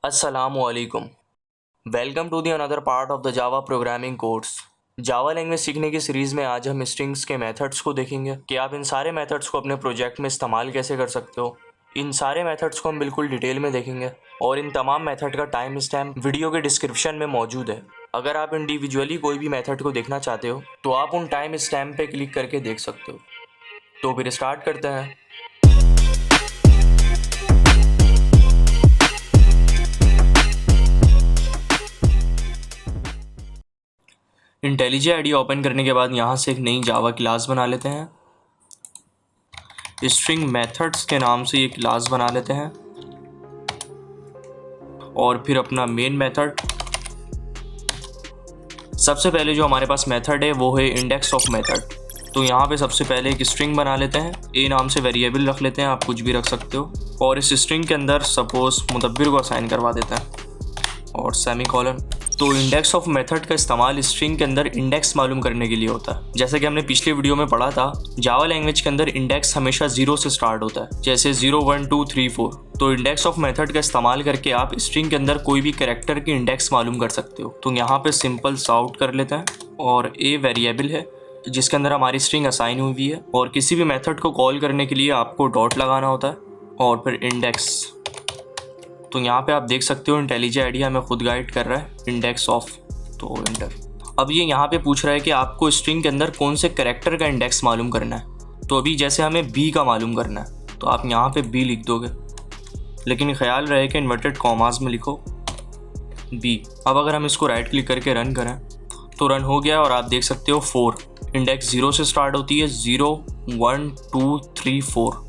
Assalamualaikum. Welcome to the another part of the Java programming course. Java language सीखने की series में आज हम स्ट्रिंग्स के मेथड्स को देखेंगे कि आप इन सारे मेथड्स को अपने प्रोजेक्ट में इस्तेमाल कैसे कर सकते हो। इन सारे मेथड्स को हम बिल्कुल डिटेल में देखेंगे और इन तमाम मेथड का टाइम स्टैम्प वीडियो के डिस्क्रिप्शन में मौजूद है। अगर आप इंडिविजुअली कोई भी मेथड को देखना चाहते हो तो आप उन टाइम स्टैम्प पे क्लिक करके देख सकते हो। तो फिर स्टार्ट करते हैं। इंटेलिजे आईडी ओपन करने के बाद यहाँ से एक नई जावा क्लास बना लेते हैं। स्ट्रिंग मेथड्स के नाम से ये क्लास बना लेते हैं और फिर अपना मेन मेथड। सबसे पहले जो हमारे पास मेथड है वो है इंडेक्स ऑफ मेथड। तो यहाँ पे सबसे पहले एक स्ट्रिंग बना लेते हैं। ए नाम से वेरिएबल रख लेते हैं, आप कुछ भी रख सकते हो। और इस स्ट्रिंग के अंदर सपोज मुदब्बिर को असाइन करवा देते हैं और सेमीकोलन। तो इंडेक्स ऑफ मेथड का इस्तेमाल स्ट्रिंग के अंदर इंडेक्स मालूम करने के लिए होता है। जैसे कि हमने पिछले वीडियो में पढ़ा था, जावा लैंग्वेज के अंदर इंडेक्स हमेशा 0 से स्टार्ट होता है, जैसे 0 1 2 3 4। तो इंडेक्स ऑफ मेथड का इस्तेमाल करके आप स्ट्रिंग के अंदर कोई भी कैरेक्टर की इंडेक्स मालूम कर सकते हो। तो यहाँ पे सिंपल साउट कर लेते हैं और ए वेरिएबल है जिसके अंदर हमारी स्ट्रिंग असाइन हुई है। और किसी भी मेथड को कॉल करने के लिए आपको डॉट लगाना होता है और फिर इंडेक्स। तो यहाँ पे आप देख सकते हो इंटेलिजे आईडी हमें खुद गाइड कर रहा है इंडेक्स ऑफ, तो इंटर। अब ये यहाँ पे पूछ रहा है कि आपको स्ट्रिंग के अंदर कौन से कैरेक्टर का इंडेक्स मालूम करना है। तो अभी जैसे हमें बी का मालूम करना है तो आप यहाँ पे बी लिख दोगे, लेकिन ख्याल रहे कि इन्वर्टेड कॉमास में लिखो बी। अब अगर हम इसको राइट क्लिक करके रन करें तो रन हो गया और आप देख सकते हो 4 इंडेक्स 0 से स्टार्ट होती है, 0 1 2 3 4।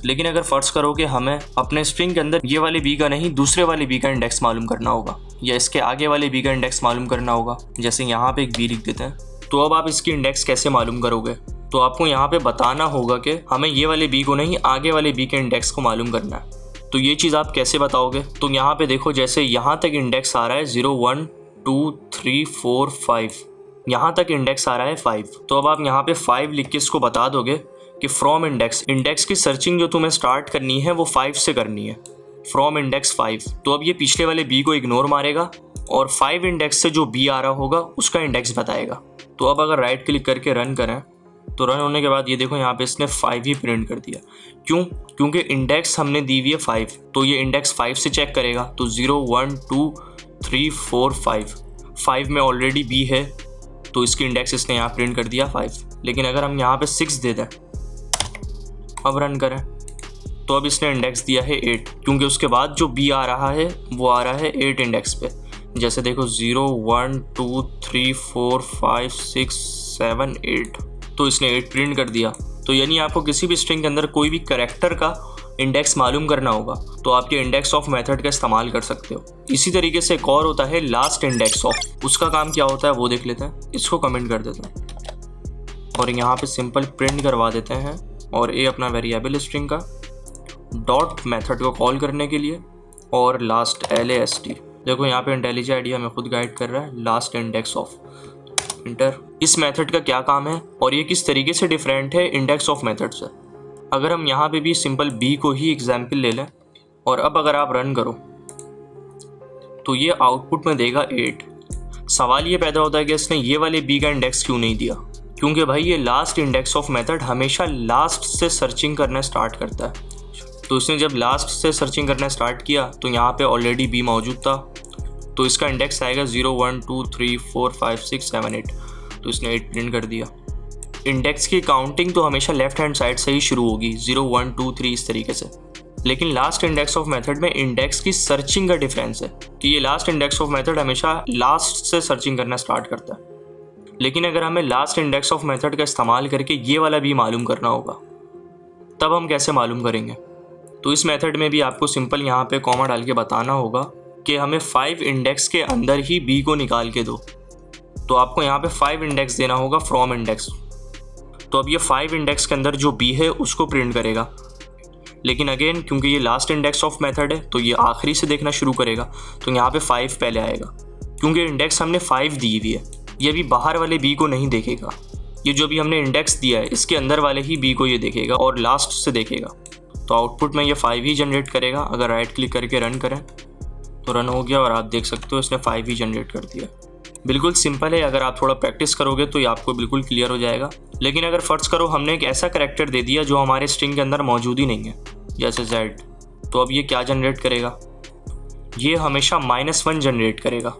लेकिन अगर फर्ज करो कि हमें अपने स्ट्रिंग के अंदर ये वाले बी का नहीं दूसरे वाले बी का इंडेक्स मालूम करना होगा या इसके आगे वाले बी का इंडेक्स मालूम करना होगा, जैसे यहाँ पे एक बी लिख देते हैं। तो अब आप इसकी इंडेक्स कैसे मालूम करोगे? तो आपको यहाँ पे बताना होगा कि हमें ये वाले बी को नहीं आगे वाले बी के इंडेक्स को मालूम करना है। तो ये चीज़ आप कैसे बताओगे? तो यहाँ पे देखो, जैसे यहाँ तक इंडेक्स आ रहा है 0 1 2 3 4 5, यहाँ तक इंडेक्स आ रहा है 5। तो अब आप यहाँ पे 5 लिख के इसको बता दोगे कि फ्रॉम इंडेक्स की सर्चिंग जो तुम्हें स्टार्ट करनी है वो 5 से करनी है, फ्रॉम इंडेक्स 5। तो अब ये पिछले वाले बी को इग्नोर मारेगा और 5 इंडेक्स से जो बी आ रहा होगा उसका इंडेक्स बताएगा। तो अब अगर राइट क्लिक करके रन करें तो रन होने के बाद ये देखो यहाँ पे इसने 5 ही प्रिंट कर दिया। क्यों? क्योंकि इंडेक्स हमने दी हुई है 5, तो ये इंडेक्स 5 से चेक करेगा। तो 0 1 2 3 4 5 में ऑलरेडी बी है तो इसकी इंडेक्स इसने यहाँ प्रिंट कर दिया 5। लेकिन अगर हम यहाँ पे 6 दे दें, अब रन करें तो अब इसने इंडेक्स दिया है 8, क्योंकि उसके बाद जो बी आ रहा है वो आ रहा है 8 इंडेक्स पे। जैसे देखो 0 1 2 3 4 5 6 7 8, तो इसने 8 प्रिंट कर दिया। तो यानी आपको किसी भी स्ट्रिंग के अंदर कोई भी कैरेक्टर का इंडेक्स मालूम करना होगा तो आप ये इंडेक्स ऑफ मेथड का इस्तेमाल कर सकते हो। इसी तरीके से एक और होता है लास्ट इंडेक्स ऑफ। उसका काम क्या होता है वो देख लेते हैं। इसको कमेंट कर देते हैं और यहाँ पे सिंपल प्रिंट करवा देते हैं और ये अपना वेरिएबल स्ट्रिंग का डॉट मेथड को कॉल करने के लिए और लास्ट LAST। देखो यहाँ पे इंटेलिजे आईडी हमें खुद गाइड कर रहा है लास्ट इंडेक्स ऑफ, इंटर। इस मेथड का क्या काम है और ये किस तरीके से डिफरेंट है इंडेक्स ऑफ मेथड से। अगर हम यहाँ पे भी सिंपल बी को ही एग्जाम्पल ले लें और अब अगर आप रन करो तो ये आउटपुट में देगा 8। सवाल ये पैदा होता है कि इसने ये वाले बी का इंडेक्स क्यों नहीं दिया, क्योंकि भाई ये लास्ट इंडेक्स ऑफ मेथड हमेशा लास्ट से सर्चिंग करना स्टार्ट करता है। तो इसने जब लास्ट से सर्चिंग करना स्टार्ट किया तो यहाँ पे ऑलरेडी बी मौजूद था, तो इसका इंडेक्स आएगा 0 1 2 3 4 5 6 7 8। तो इसने 8 प्रिंट कर दिया। इंडेक्स की काउंटिंग तो हमेशा लेफ्ट हैंड साइड से ही शुरू होगी, 0 1 2 3 इस तरीके से। लेकिन लास्ट इंडेक्स ऑफ मेथड में इंडेक्स की सर्चिंग का डिफरेंस है कि ये लास्ट इंडेक्स ऑफ मेथड हमेशा लास्ट से सर्चिंग करना स्टार्ट करता है। लेकिन अगर हमें लास्ट इंडेक्स ऑफ मेथड का इस्तेमाल करके ये वाला भी मालूम करना होगा तब हम कैसे मालूम करेंगे? तो इस मेथड में भी आपको सिंपल यहाँ पे कॉमा डाल के बताना होगा कि हमें 5 इंडेक्स के अंदर ही बी को निकाल के दो। तो आपको यहाँ पे 5 इंडेक्स देना होगा फ्रॉम इंडेक्स। तो अब ये 5 इंडेक्स के अंदर जो बी है उसको प्रिंट करेगा। लेकिन अगेन क्योंकि ये लास्ट इंडेक्स ऑफ मेथड है तो ये आखिरी से देखना शुरू करेगा, तो यहाँ पे 5 पहले आएगा क्योंकि इंडेक्स हमने 5 दी हुई है। ये भी बाहर वाले बी को नहीं देखेगा, ये जो भी हमने इंडेक्स दिया है इसके अंदर वाले ही बी को ये देखेगा और लास्ट से देखेगा। तो आउटपुट में ये 5 ही जनरेट करेगा। अगर राइट क्लिक करके रन करें तो रन हो गया और आप देख सकते हो इसने 5 ही जनरेट कर दिया। बिल्कुल सिंपल है, अगर आप थोड़ा प्रैक्टिस करोगे तो ये आपको बिल्कुल क्लियर हो जाएगा। लेकिन अगर फ़र्ज़ करो हमने एक ऐसा करैक्टर दे दिया जो हमारे स्ट्रिंग के अंदर मौजूद ही नहीं है, जैसे Z, तो अब ये क्या जनरेट करेगा? ये हमेशा -1 जनरेट करेगा।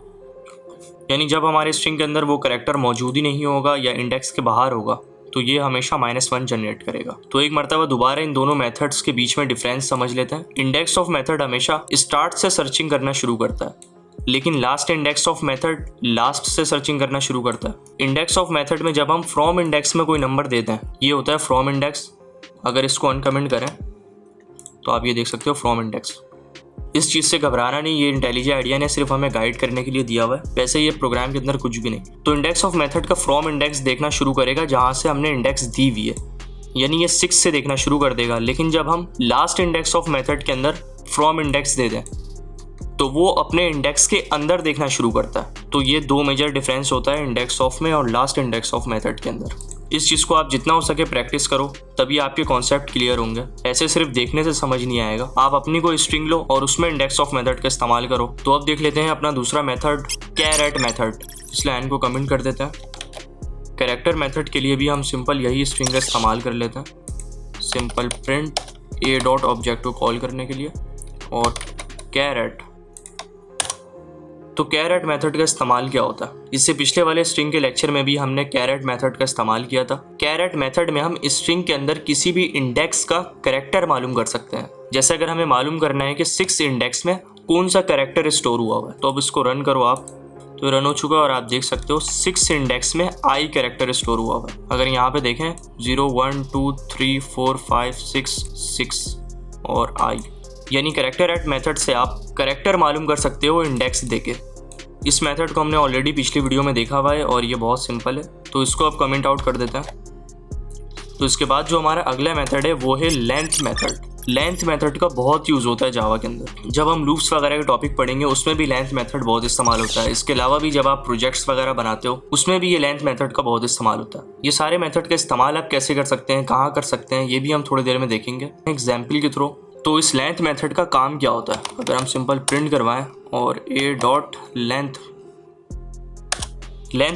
यानी जब हमारे स्ट्रिंग के अंदर वो करैक्टर मौजूद ही नहीं होगा या इंडेक्स के बाहर होगा तो ये हमेशा -1 जनरेट करेगा। तो एक मरतबा दोबारा इन दोनों मेथड्स के बीच में डिफरेंस समझ लेते हैं। इंडेक्स ऑफ मेथड हमेशा स्टार्ट से सर्चिंग करना शुरू करता है, लेकिन last index of method last से सर्चिंग करना शुरू करता है। इंडेक्स ऑफ मेथड में जब हम फ्रॉम इंडेक्स में कोई नंबर देते हैं, ये होता है फ्रॉम इंडेक्स। अगर इसको अनकमेंट करें तो आप ये देख सकते हो फ्रॉम इंडेक्स। इस चीज़ से घबराना नहीं, ये इंटेलिजेंट आइडिया ने सिर्फ हमें गाइड करने के लिए दिया हुआ है, वैसे ये प्रोग्राम के अंदर कुछ भी नहीं। तो इंडेक्स ऑफ मेथड का फ्रॉम इंडेक्स देखना शुरू करेगा जहाँ से हमने इंडेक्स दी हुई है, यानी ये 6 से देखना शुरू कर देगा। लेकिन जब हम लास्ट इंडेक्स ऑफ मेथड के अंदर फ्रॉम इंडेक्स दे दें तो वो अपने इंडेक्स के अंदर देखना शुरू करता है। तो ये 2 मेजर डिफरेंस होता है इंडेक्स ऑफ में और लास्ट इंडेक्स ऑफ मेथड के अंदर। इस चीज़ को आप जितना हो सके प्रैक्टिस करो, तभी आपके कॉन्सेप्ट क्लियर होंगे। ऐसे सिर्फ देखने से समझ नहीं आएगा। आप अपनी कोई स्ट्रिंग लो और उसमें इंडेक्स ऑफ मेथड का इस्तेमाल करो। तो अब देख लेते हैं अपना दूसरा मेथड, कैरेट मेथड। इस लाइन को कमेंट कर देते हैं। कैरेक्टर मेथड के लिए भी हम सिंपल यही स्ट्रिंग का इस्तेमाल कर लेते हैं। Simple print a dot object को कॉल करने के लिए और कैरेट। तो कैरेट मेथड का इस्तेमाल क्या होता है? इससे पिछले वाले स्ट्रिंग के लेक्चर में भी हमने कैरेट मेथड का इस्तेमाल किया था। कैरेट मेथड में हम स्ट्रिंग के अंदर किसी भी इंडेक्स का कैरेक्टर मालूम कर सकते हैं। जैसे अगर हमें मालूम करना है कि 6 इंडेक्स में कौन सा कैरेक्टर स्टोर हुआ हुआ है, तो अब इसको रन करो आप, तो रन हो चुका और आप देख सकते हो 6 इंडेक्स में आई कैरेक्टर स्टोर हुआ हुआ है। अगर यहाँ पे देखें 0 1 2 3 4 5 6 और आई, यानी कैरेक्टर एट मेथड से आप कैरेक्टर मालूम कर सकते हो इंडेक्स देके। इस मेथड को हमने ऑलरेडी पिछली वीडियो में देखा हुआ है और ये बहुत सिंपल है, तो इसको अब कमेंट आउट कर देते हैं। तो इसके बाद जो हमारा अगला मेथड है वो है लेंथ मेथड। लेंथ मेथड का बहुत यूज़ होता है जावा के अंदर। जब हम लूप्स वगैरह के टॉपिक पढ़ेंगे उसमें भी लेंथ मेथड बहुत इस्तेमाल होता है। इसके अलावा भी जब आप प्रोजेक्ट्स वगैरह बनाते हो उसमें भी ये लेंथ मेथड का बहुत इस्तेमाल होता है। ये सारे मेथड का इस्तेमाल आप कैसे कर सकते हैं, कहाँ कर सकते हैं, ये भी हम थोड़ी देर में देखेंगे एग्जाम्पल के थ्रू। तो इस लेंथ मेथड का काम क्या होता है? अगर हम सिंपल प्रिंट करवाएं और a dot length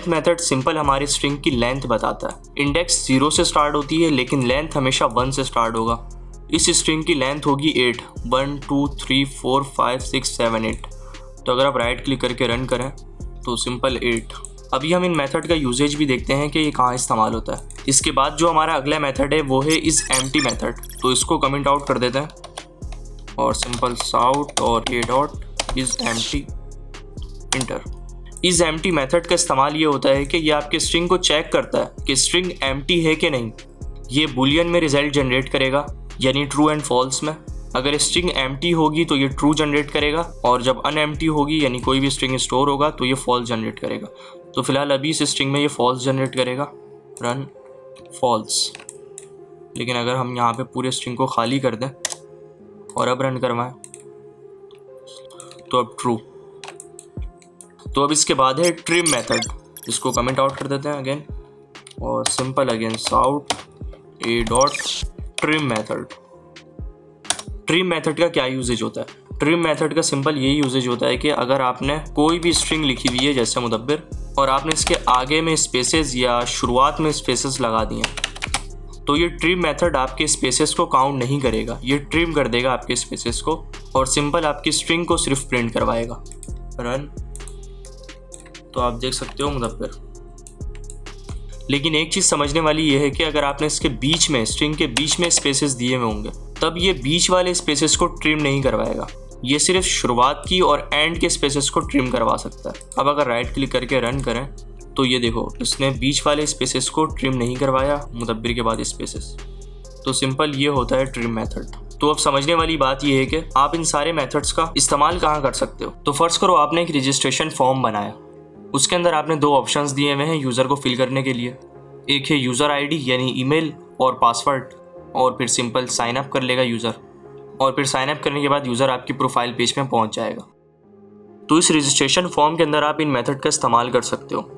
method simple हमारी स्ट्रिंग की लेंथ बताता है। इंडेक्स 0 से स्टार्ट होती है लेकिन लेंथ हमेशा 1 से स्टार्ट होगा। इस स्ट्रिंग की लेंथ होगी 8, 1 2 3 4 5 6 7 8। तो अगर आप राइट क्लिक करके रन करें तो सिंपल 8। अभी हम इन मेथड का यूजेज भी देखते हैं कि ये कहाँ इस्तेमाल होता है। इसके बाद जो हमारा अगला मेथड है वो है इस एम्प्टी मेथड। तो इसको कमेंट आउट कर देते हैं और सिंपल साउट और a dot is empty inter. इस एम्प्टी मेथड का इस्तेमाल ये होता है कि ये आपके स्ट्रिंग को चेक करता है कि स्ट्रिंग एम्प्टी है कि नहीं। ये बुलियन में रिजल्ट जनरेट करेगा, यानी ट्रू एंड फॉल्स में। अगर स्ट्रिंग एम्प्टी होगी तो ये ट्रू जनरेट करेगा और जब अनएम्प्टी होगी यानी कोई भी स्ट्रिंग स्टोर होगा तो ये फॉल्स जनरेट करेगा। तो फिलहाल अभी इस स्ट्रिंग में ये फॉल्स जनरेट करेगा, रन फॉल्स। लेकिन अगर हम यहाँ पे पूरे स्ट्रिंग को खाली कर दें और अब रन करवाएं तो अब ट्रू। तो अब इसके बाद है ट्रिम मेथड। इसको कमेंट आउट कर देते हैं अगेन और सिंपल अगेन साउट a dot trim method. Trim method का क्या यूजेज होता है? ट्रिम मेथड का सिंपल यही यूजेज होता है कि अगर आपने कोई भी स्ट्रिंग लिखी हुई है जैसे मुदब्बिर और आपने इसके आगे में स्पेसेस या शुरुआत में स्पेसेस लगा दिए तो ये ट्रिम मेथड आपके स्पेसेस को काउंट नहीं करेगा। ये ट्रिम कर देगा आपके स्पेसेस को और सिंपल आपकी स्ट्रिंग को सिर्फ प्रिंट करवाएगा। रन। तो आप देख सकते हो मुदब्बिर। लेकिन एक चीज़ समझने वाली ये है कि अगर आपने इसके बीच में स्ट्रिंग के बीच में स्पेसेस दिए हुए होंगे तब ये बीच वाले स्पेसेस को ट्रिम नहीं करवाएगा। ये सिर्फ शुरुआत की और एंड के स्पेसेस को ट्रिम करवा सकता है। अब अगर राइट क्लिक करके रन करें तो ये देखो इसने बीच वाले स्पेसेस को ट्रिम नहीं करवाया, मुदब्बिर के बाद स्पेसेस। तो सिंपल ये होता है ट्रिम मेथड। तो अब समझने वाली बात ये है कि आप इन सारे मेथड्स का इस्तेमाल कहाँ कर सकते हो। तो फर्स्ट करो आपने एक रजिस्ट्रेशन फॉर्म बनाया, उसके अंदर आपने 2 ऑप्शंस दिए हुए हैं यूज़र को फिल करने के लिए। एक है यूज़र आईडी यानी ईमेल और पासवर्ड, और फिर सिंपल साइन अप कर लेगा यूज़र और फिर साइन अप करने के बाद यूज़र आपकी प्रोफाइल पेज में पहुंच जाएगा। तो इस रजिस्ट्रेशन फॉर्म के अंदर आप इन मेथड का इस्तेमाल कर सकते हो।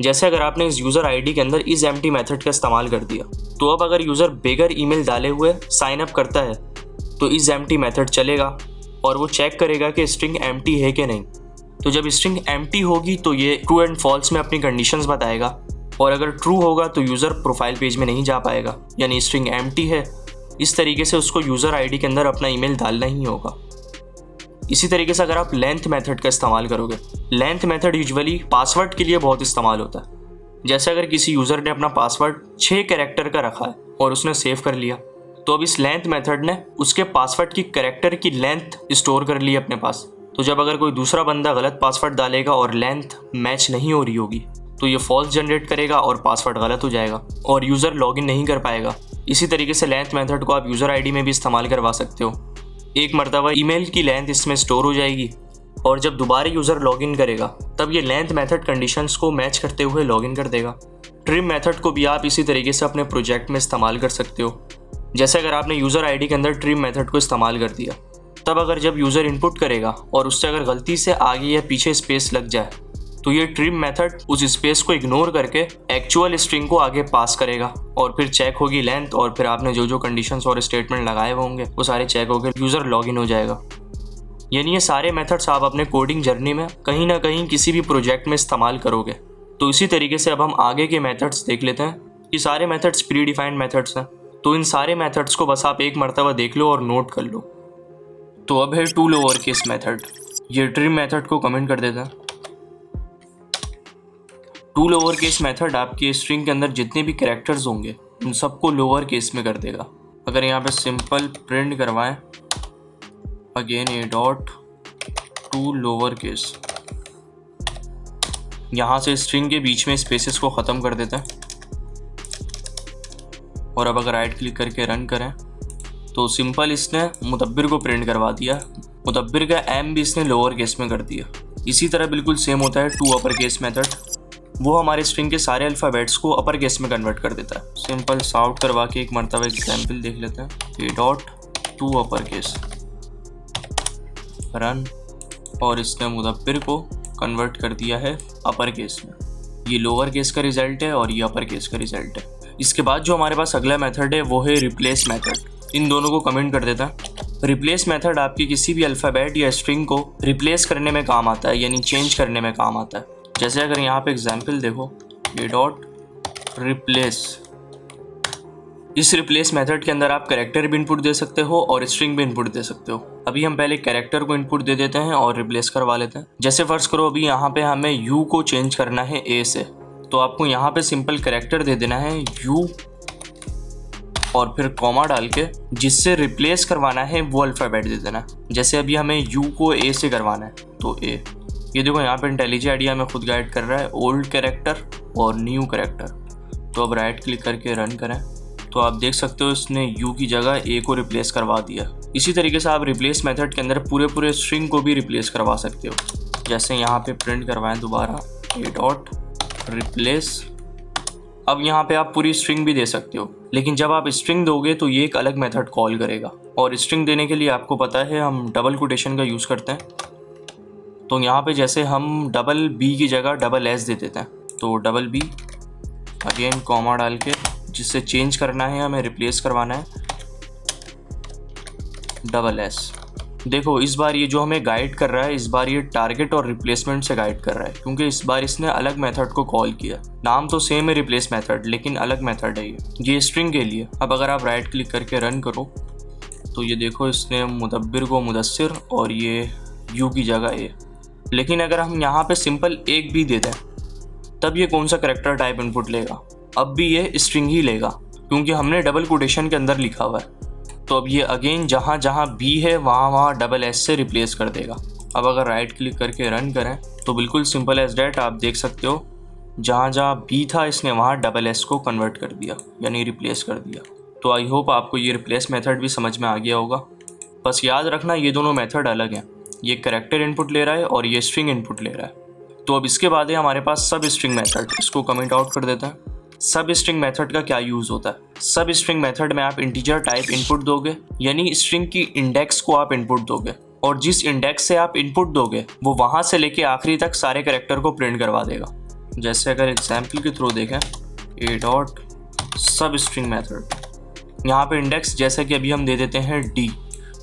जैसे अगर आपने इस यूज़र आईडी के अंदर इस एम्प्टी मेथड का इस्तेमाल कर दिया तो अब अगर यूज़र बगैर ईमेल डाले हुए साइन अप करता है तो इस एम्प्टी मेथड चलेगा और वो चेक करेगा कि स्ट्रिंग एम्प्टी है कि नहीं। तो जब स्ट्रिंग एम्प्टी होगी तो ये ट्रू एंड फॉल्स में अपनी कंडीशंस बताएगा, और अगर ट्रू होगा तो यूज़र प्रोफाइल पेज में नहीं जा पाएगा, यानी स्ट्रिंग एम्प्टी है। इस तरीके से उसको यूज़र आईडी के अंदर अपना ईमेल डालना ही होगा। इसी तरीके से अगर आप लेंथ मेथड का इस्तेमाल करोगे, लेंथ मेथड यूजुअली पासवर्ड के लिए बहुत इस्तेमाल होता है। जैसे अगर किसी यूज़र ने अपना पासवर्ड 6 कैरेक्टर का रखा है और उसने सेव कर लिया, तो अब इस लेंथ मेथड ने उसके पासवर्ड की कैरेक्टर की लेंथ स्टोर कर ली अपने पास। तो जब अगर कोई दूसरा बंदा गलत पासवर्ड डालेगा और लेंथ मैच नहीं हो रही होगी, तो ये फॉल्स जनरेट करेगा और पासवर्ड गलत हो जाएगा और यूज़र लॉगिन नहीं कर पाएगा। इसी तरीके से लेंथ मेथड को आप यूज़र आईडी में भी इस्तेमाल करवा सकते हो। एक मरतबा ईमेल की लेंथ इसमें स्टोर हो जाएगी और जब दोबारा यूज़र लॉगिन करेगा तब ये लेंथ मेथड कंडीशंस को मैच करते हुए लॉगिन कर देगा। ट्रिम मेथड को भी आप इसी तरीके से अपने प्रोजेक्ट में इस्तेमाल कर सकते हो। जैसे अगर आपने यूज़र आईडी के अंदर ट्रिम मेथड को इस्तेमाल कर दिया, तब अगर जब यूज़र इनपुट करेगा और उससे अगर गलती से आगे या पीछे स्पेस लग जाए, तो ये ट्रिम मेथड उस स्पेस को इग्नोर करके एक्चुअल स्ट्रिंग को आगे पास करेगा और फिर चेक होगी लेंथ, और फिर आपने जो जो कंडीशंस और स्टेटमेंट लगाए होंगे वो सारे चेक होकर यूज़र लॉगिन हो जाएगा। यानी ये सारे मेथड्स आप अपने कोडिंग जर्नी में कहीं ना कहीं किसी भी प्रोजेक्ट में इस्तेमाल करोगे। तो इसी तरीके से अब हम आगे के मेथड्स देख लेते हैं। ये सारे मेथड्स प्री डिफाइंड मेथड्स हैं, तो इन सारे मेथड्स को बस आप एक मरतबा देख लो और नोट कर लो। तो अब है टू लोअर केस मेथड। ये ट्रिम मेथड को कमेंट कर देते हैं। टू लोअर केस मेथड आपके स्ट्रिंग के अंदर जितने भी कैरेक्टर्स होंगे उन सबको लोअर केस में कर देगा। अगर यहाँ पे सिंपल प्रिंट करवाएं again A dot to lower case, यहाँ से स्ट्रिंग के बीच में स्पेसेस को ख़त्म कर देते हैं। और अब अगर राइट क्लिक करके रन करें तो सिंपल इसने मुदब्बिर को प्रिंट करवा दिया। मुदब्बिर का एम भी इसने लोअर केस में कर दिया। इसी तरह बिल्कुल सेम होता है टू अपर केस मेथड। वो हमारे स्ट्रिंग के सारे अल्फ़ाबेट्स को अपर केस में कन्वर्ट कर देता है। सिंपल साउट करवा के एक मरतबा एग्जाम्पल देख लेते हैं। ए dot to upper case run, और इसने मुदब्बिर को कन्वर्ट कर दिया है अपर केस में। ये लोअर केस का रिजल्ट है और ये अपर केस का रिजल्ट है। इसके बाद जो हमारे पास अगला मेथड है वो है रिप्लेस मेथड। इन दोनों को कमेंट कर देता है। रिप्लेस मेथड आपकी किसी भी अल्फ़ाबेट या स्ट्रिंग को रिप्लेस करने में काम आता है, यानी चेंज करने में काम आता है। जैसे अगर यहाँ पे एग्जाम्पल देखो, ए डॉट रिप्लेस, इस रिप्लेस मेथड के अंदर आप कैरेक्टर भी इनपुट दे सकते हो और स्ट्रिंग भी इनपुट दे सकते हो। अभी हम पहले कैरेक्टर को इनपुट दे देते हैं और रिप्लेस करवा लेते हैं। जैसे फर्ज करो अभी यहाँ पे हमें यू को चेंज करना है ए से, तो आपको यहाँ पे सिंपल कैरेक्टर दे देना है यू और फिर कॉमा डाल के जिससे रिप्लेस करवाना है वो अल्फ़ाबेट दे देना। जैसे अभी हमें यू को ए से करवाना है तो ए। ये देखो यहाँ पे इंटेलिजेंट आइडिया हमें खुद गाइड कर रहा है ओल्ड कैरेक्टर और न्यू कैरेक्टर। तो अब राइट क्लिक करके रन करें तो आप देख सकते हो इसने यू की जगह ए को रिप्लेस करवा दिया। इसी तरीके से आप रिप्लेस मेथड के अंदर पूरे स्ट्रिंग को भी रिप्लेस करवा सकते हो। जैसे यहाँ पे प्रिंट करवाएं दोबारा ए डॉट रिप्लेस। अब यहाँ पे आप पूरी स्ट्रिंग भी दे सकते हो, लेकिन जब आप स्ट्रिंग दोगे तो ये एक अलग मेथड कॉल करेगा। और स्ट्रिंग देने के लिए आपको पता है हम डबल कोटेशन का यूज़ करते हैं। तो यहाँ पे जैसे हम डबल बी की जगह डबल एस दे देते हैं, तो डबल बी अगेन कॉमा डाल के जिससे चेंज करना है हमें रिप्लेस करवाना है डबल एस। देखो इस बार ये जो हमें गाइड कर रहा है, इस बार ये टारगेट और रिप्लेसमेंट से गाइड कर रहा है, क्योंकि इस बार इसने अलग मेथड को कॉल किया। नाम तो सेम है रिप्लेस मेथड, लेकिन अलग मेथड है ये स्ट्रिंग के लिए। अब अगर आप राइट क्लिक करके रन करो तो ये देखो इसने मुदब्बिर को मुदस्सिर और ये यू की जगह ए। लेकिन अगर हम यहाँ पे सिंपल एक भी दे दें तब ये कौन सा करेक्टर टाइप इनपुट लेगा? अब भी ये स्ट्रिंग ही लेगा, क्योंकि हमने डबल कोटेशन के अंदर लिखा हुआ है। तो अब ये अगेन जहाँ जहाँ बी है वहाँ डबल एस से रिप्लेस कर देगा। अब अगर राइट क्लिक करके रन करें तो बिल्कुल सिंपल एज डैट आप देख सकते हो जहाँ जहाँ बी था इसने वहाँ डबल एस को कन्वर्ट कर दिया, यानी रिप्लेस कर दिया। तो आई होप आपको ये रिप्लेस मेथड भी समझ में आ गया होगा। बस याद रखना ये दोनों मेथड अलग हैं, ये कैरेक्टर इनपुट ले रहा है और ये स्ट्रिंग इनपुट ले रहा है। तो अब इसके बाद है हमारे पास सब स्ट्रिंग मेथड। इसको कमेंट आउट कर देते हैं। सब स्ट्रिंग मेथड का क्या यूज़ होता है? सब स्ट्रिंग मेथड में आप इंटीजर टाइप इनपुट दोगे, यानी स्ट्रिंग की इंडेक्स को आप इनपुट दोगे, और जिस इंडेक्स से आप इनपुट दोगे वो वहाँ से लेके आखिरी तक सारे कैरेक्टर को प्रिंट करवा देगा। जैसे अगर एग्जाम्पल के थ्रू देखें ए डॉट सब स्ट्रिंग मेथड, यहाँ पे इंडेक्स जैसे कि अभी हम दे देते हैं डी,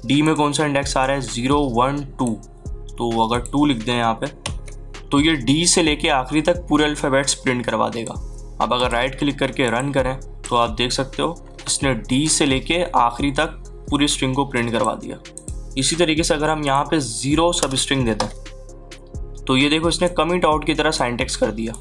डी में कौन सा इंडेक्स आ रहा है 0 1 2, तो अगर 2 लिख दें यहाँ पे तो ये डी से लेके आखिरी तक पूरे अल्फ़ाबेट्स प्रिंट करवा देगा। अब अगर राइट क्लिक करके रन करें तो आप देख सकते हो इसने डी से लेके आखिरी तक पूरी स्ट्रिंग को प्रिंट करवा दिया। इसी तरीके से अगर हम यहाँ पे 0 सब स्ट्रिंग देते हैं तो ये देखो इसने कमिट आउट की तरह सिंटैक्स कर दिया।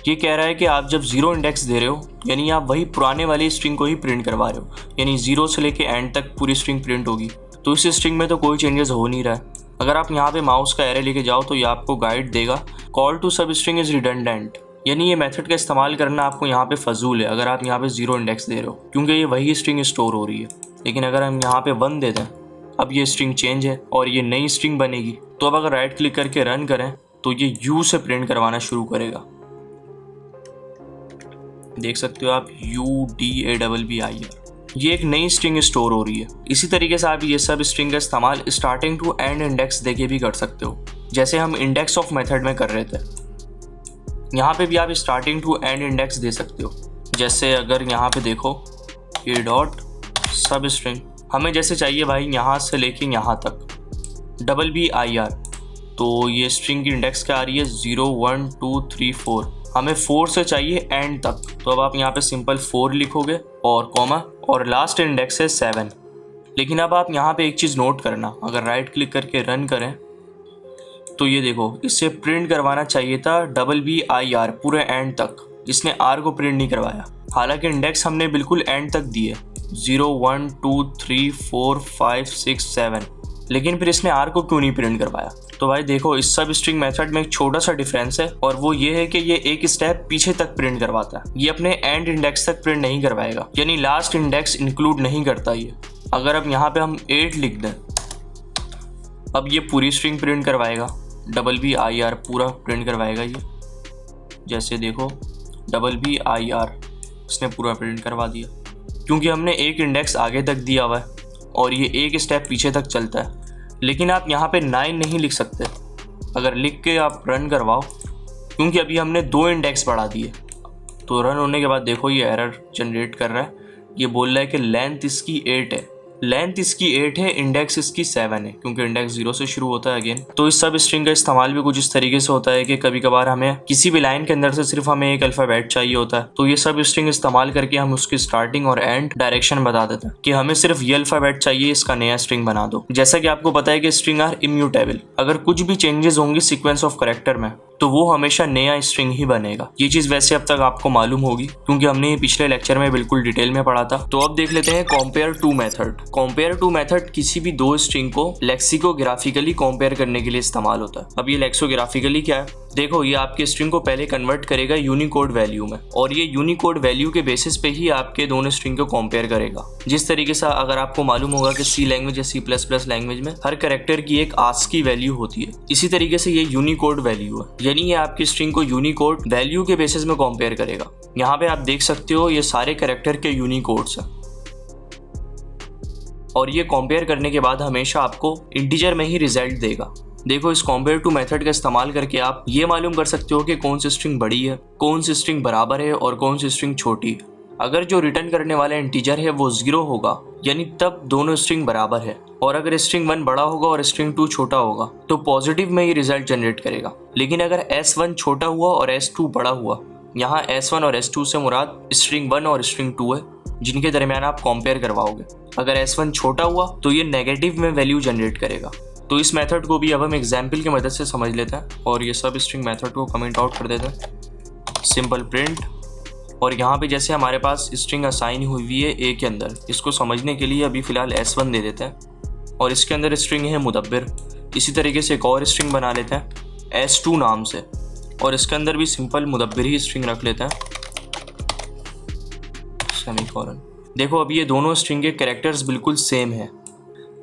ये कह रहा है कि आप जब 0 इंडेक्स दे रहे हो यानी आप वही पुराने वाली स्ट्रिंग को ही प्रिंट करवा रहे हो, यानी 0 से लेके एंड तक पूरी स्ट्रिंग प्रिंट होगी। तो इस स्ट्रिंग में तो कोई चेंजेस हो नहीं रहा है। अगर आप यहाँ पे माउस का एरो लेके जाओ तो ये आपको गाइड देगा call to substring is redundant, यानी ये मेथड का इस्तेमाल करना आपको यहाँ पे फजूल है अगर आप यहाँ पे 0 इंडेक्स दे रहे हो, क्योंकि ये वही स्ट्रिंग स्टोर हो रही है। लेकिन अगर हम यहाँ पे 1 दे दें, अब ये स्ट्रिंग चेंज है और ये नई स्ट्रिंग बनेगी। तो अब अगर राइट क्लिक करके रन करें तो ये यू से प्रिंट करवाना शुरू करेगा। देख सकते हो आप UDABBIR, ये एक नई स्ट्रिंग स्टोर हो रही है। इसी तरीके से आप ये सब स्ट्रिंग का इस्तेमाल स्टार्टिंग टू एंड इंडेक्स देके भी कर सकते हो, जैसे हम इंडेक्स ऑफ मेथड में कर रहे थे। यहाँ पे भी आप स्टार्टिंग टू एंड इंडेक्स दे सकते हो। जैसे अगर यहाँ पे देखो ये डॉट सब स्ट्रिंग हमें जैसे चाहिए भाई यहाँ से लेके यहाँ तक BBIR, तो ये स्ट्रिंग की इंडेक्स क्या आ रही है 0 1 2 3 4, हमें 4 से चाहिए एंड तक। तो अब आप यहाँ पे सिंपल 4 लिखोगे और कॉमा और लास्ट इंडेक्स है 7। लेकिन अब आप यहाँ पे एक चीज़ नोट करना, अगर राइट क्लिक करके रन करें तो ये देखो इससे प्रिंट करवाना चाहिए था BBIR पूरे एंड तक, इसने R को प्रिंट नहीं करवाया। हालांकि इंडेक्स हमने बिल्कुल एंड तक दिए 0 1 2 3 4 5 6 7, लेकिन फिर इसने R को क्यों नहीं प्रिंट करवाया। तो भाई देखो इस सब स्ट्रिंग मेथड में एक छोटा सा डिफरेंस है और वो ये है कि ये एक स्टेप पीछे तक प्रिंट करवाता है, ये अपने एंड इंडेक्स तक प्रिंट नहीं करवाएगा, यानी लास्ट इंडेक्स इंक्लूड नहीं करता ये। अगर अब यहाँ पे हम 8 लिख दें, अब ये पूरी स्ट्रिंग प्रिंट करवाएगा, BBIR पूरा प्रिंट करवाएगा ये। जैसे देखो BBIR इसने पूरा प्रिंट करवा दिया, क्योंकि हमने एक इंडेक्स आगे तक दिया हुआ है और ये एक स्टेप पीछे तक चलता है। लेकिन आप यहाँ पे 9 नहीं लिख सकते, अगर लिख के आप रन करवाओ, क्योंकि अभी हमने 2 इंडेक्स बढ़ा दिए। तो रन होने के बाद देखो ये एरर जनरेट कर रहा है, ये बोल रहा है कि लेंथ इसकी 8 है, लेंथ इसकी 8 है, इंडेक्स इसकी 7 है, क्योंकि इंडेक्स 0 से शुरू होता है अगेन। तो इस सब स्ट्रिंग का इस्तेमाल भी कुछ इस तरीके से होता है कि कभी कभार हमें किसी भी लाइन के अंदर से सिर्फ हमें एक अल्फाबेट चाहिए होता है, तो ये सब स्ट्रिंग इस्तेमाल करके हम उसकी स्टार्टिंग और एंड डायरेक्शन बता देते हैं कि हमें सिर्फ ये अल्फाबेट चाहिए, इसका नया स्ट्रिंग बना दो। जैसा कि आपको पता है कि स्ट्रिंग आर इम्यूटेबल, अगर कुछ भी चेंजेस होंगे सीक्वेंस ऑफ कैरेक्टर में तो वो हमेशा नया स्ट्रिंग ही बनेगा। ये चीज़ वैसे अब तक आपको मालूम होगी क्योंकि हमने ये पिछले लेक्चर में बिल्कुल डिटेल में पढ़ा था। तो अब देख लेते हैं compare to method. Compare to method किसी भी 2 स्ट्रिंग को लेक्सिकोग्राफिकली कंपेयर करने के लिए इस्तेमाल होता है। अब ये लेक्सिकोग्राफिकली क्या है, देखो ये आपके स्ट्रिंग को पहले कन्वर्ट करेगा यूनिकोड वैल्यू में, और ये यूनिकोड वैल्यू के बेसिस पे ही आपके दोनों स्ट्रिंग को कंपेयर करेगा। जिस तरीके से अगर आपको मालूम होगा कि C लैंग्वेज या C++ लैंग्वेज में हर कैरेक्टर की एक आस्की वैल्यू होती है, इसी तरीके से ये यूनिकोड वैल्यू है, यानी ये आपकी स्ट्रिंग को यूनिकोड वैल्यू के बेसिस में कंपेयर करेगा। यहाँ पे आप देख सकते हो ये सारे कैरेक्टर के यूनिकोड्स हैं, और ये कंपेयर करने के बाद हमेशा आपको इंटीजर में ही रिजल्ट देगा। देखो इस कंपेयर टू मेथड का इस्तेमाल करके आप ये मालूम कर सकते हो कि कौन सी स्ट्रिंग बड़ी है, कौन सी स्ट्रिंग बराबर है और कौन सी स्ट्रिंग छोटी है। अगर जो रिटर्न करने वाला इंटीजर है वो 0 होगा, यानी तब दोनों स्ट्रिंग बराबर है, और अगर स्ट्रिंग 1 बड़ा होगा और स्ट्रिंग 2 छोटा होगा तो पॉजिटिव में ये रिजल्ट जनरेट करेगा। लेकिन अगर S1 छोटा हुआ और S2 बड़ा हुआ, यहाँ S1 और S2 से मुराद स्ट्रिंग 1 और स्ट्रिंग 2 है जिनके दरमियान आप कंपेयर करवाओगे। अगर S1 छोटा हुआ तो ये नेगेटिव में वैल्यू जनरेट करेगा। तो इस मेथड को भी अब हम एग्जाम्पल की मदद से समझ लेते हैं, और ये सब स्ट्रिंग मेथड को कमेंट आउट कर देते हैं, सिंपल प्रिंट। और यहाँ पे जैसे हमारे पास स्ट्रिंग असाइन हुई है A के अंदर, इसको समझने के लिए अभी फ़िलहाल S1 दे देते हैं, और इसके अंदर स्ट्रिंग है मुदब्बिर। इसी तरीके से एक और स्ट्रिंग बना लेते हैं S2 नाम से, और इसके अंदर भी सिंपल मुदब्बिर ही स्ट्रिंग रख लेते हैं, सेमीकोलन। देखो अभी ये दोनों स्ट्रिंग के कैरेक्टर्स बिल्कुल सेम है।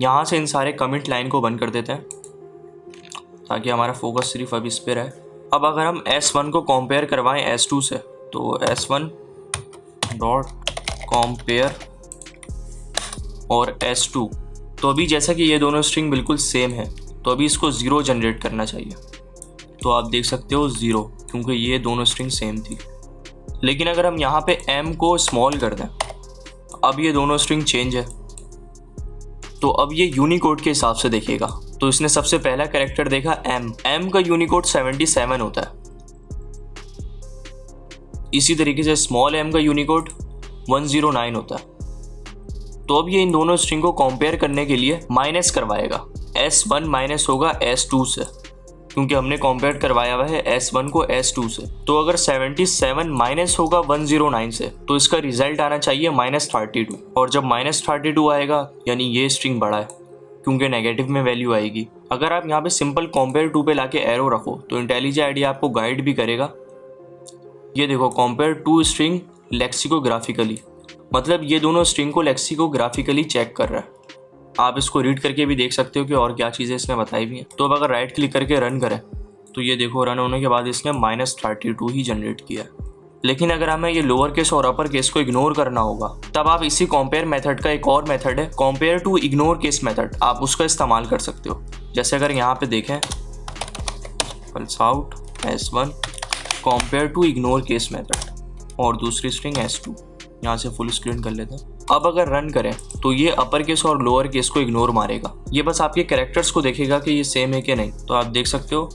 यहाँ से इन सारे कमेंट लाइन को बंद कर देते हैं ताकि हमारा फोकस सिर्फ अब इस पे रहे। अब अगर हम S1 को कंपेयर करवाएं S2 से, तो S1 डॉट कंपेयर और S2, तो अभी जैसा कि ये दोनों स्ट्रिंग बिल्कुल सेम है तो अभी इसको 0 जनरेट करना चाहिए। तो आप देख सकते हो 0, क्योंकि ये दोनों स्ट्रिंग सेम थी। लेकिन अगर हम यहाँ पे M को स्मॉल कर दें, अब ये दोनों स्ट्रिंग चेंज है, तो अब ये यूनिकोड के हिसाब से देखिएगा। तो इसने सबसे पहला कैरेक्टर देखा M का यूनिकोड 77 होता है। इसी तरीके से स्मॉल m का यूनिकोड 109 होता है। तो अब ये इन दोनों स्ट्रिंग को कंपेयर करने के लिए माइनस करवाएगा। S1 माइनस होगा S2 से, क्योंकि हमने कंपेयर करवाया हुआ है S1 को S2 से। तो अगर 77 माइनस होगा 109 से तो इसका रिजल्ट आना चाहिए -32। और जब -32 आएगा यानी ये स्ट्रिंग बड़ा है, क्योंकि नेगेटिव में वैल्यू आएगी। अगर आप यहाँ पे सिंपल कंपेयर टू पे लाके एरो रखो तो इंटेलिजेंट आईडी आपको गाइड भी करेगा। ये देखो कंपेयर टू स्ट्रिंग लेक्सिकोग्राफिकली, मतलब ये दोनों स्ट्रिंग को लेक्सिकोग्राफिकली चेक कर रहा है। आप इसको रीड करके भी देख सकते हो कि और क्या चीज़ें इसने बताई भी हैं। तो अब अगर राइट क्लिक करके रन करें तो ये देखो रन होने के बाद इसने -32 ही जनरेट किया। लेकिन अगर हमें ये लोअर केस और अपर केस को इग्नोर करना होगा तब आप इसी कंपेयर मेथड का एक और मेथड है compare to ignore case method, आप उसका इस्तेमाल कर सकते हो। जैसे अगर यहाँ पे देखें पल्स आउट S1 compare to ignore case method और दूसरी स्ट्रिंग S2, यहाँ से फुल स्क्रीन कर लेते हैं। अब अगर रन करें तो ये अपर केस और लोअर केस को इग्नोर मारेगा। ये बस आपके कैरेक्टर्स को देखेगा कि ये सेम है कि नहीं। तो आप देख सकते हो